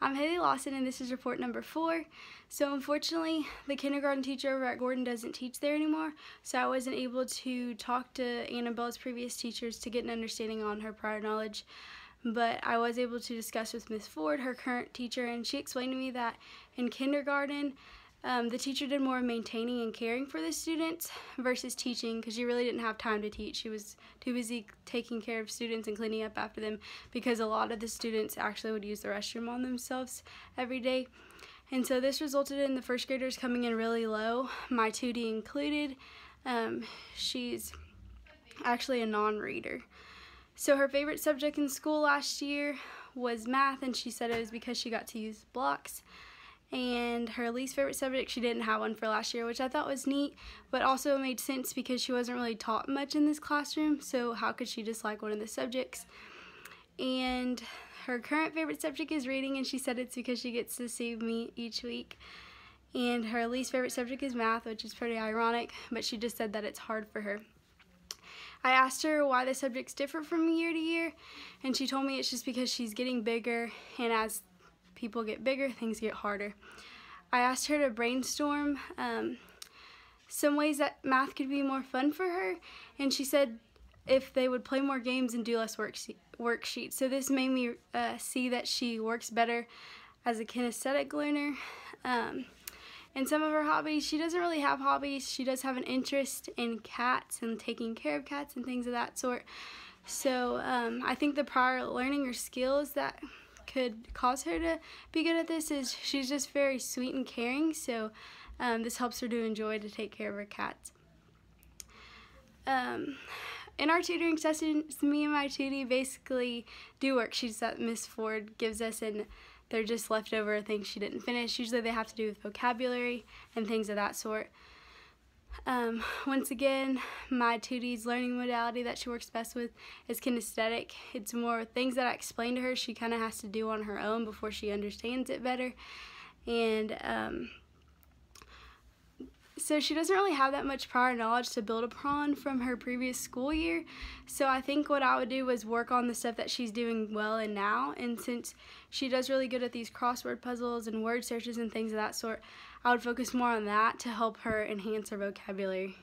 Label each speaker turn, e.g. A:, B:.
A: I'm Haley Lawson and this is report number 4. So unfortunately, the kindergarten teacher over at Gordon doesn't teach there anymore, so I wasn't able to talk to Annabelle's previous teachers to get an understanding on her prior knowledge. But I was able to discuss with Miss Ford, her current teacher, and she explained to me that in kindergarten, the teacher did more maintaining and caring for the students versus teaching, because she really didn't have time to teach. She was too busy taking care of students and cleaning up after them, because a lot of the students actually would use the restroom on themselves every day. And so this resulted in the first graders coming in really low, my 2D included. She's actually a non-reader. So her favorite subject in school last year was math, and she said it was because she got to use blocks. And her least favorite subject, she didn't have one for last year, which I thought was neat, but also made sense because she wasn't really taught much in this classroom, so how could she dislike one of the subjects? And her current favorite subject is reading, and she said it's because she gets to see me each week. And her least favorite subject is math, which is pretty ironic, but she just said that it's hard for her. I asked her why the subjects differ from year to year, and she told me it's just because she's getting bigger, and as people get bigger, things get harder. I asked her to brainstorm some ways that math could be more fun for her, and she said if they would play more games and do less worksheets. So this made me see that she works better as a kinesthetic learner. And some of her hobbies, she doesn't really have hobbies. She does have an interest in cats and taking care of cats and things of that sort. So I think the prior learning or skills that could cause her to be good at this is she's just very sweet and caring, so this helps her to enjoy to take care of her cats. In our tutoring sessions, me and my tutie basically do worksheets that Miss Ford gives us, and they're just leftover things she didn't finish. Usually they have to do with vocabulary and things of that sort. Once again, my tutie's learning modality that she works best with is kinesthetic. It's more things that I explain to her she kind of has to do on her own before she understands it better. And so she doesn't really have that much prior knowledge to build upon from her previous school year. So I think what I would do is work on the stuff that she's doing well in now. And since she does really good at these crossword puzzles and word searches and things of that sort, I would focus more on that to help her enhance her vocabulary.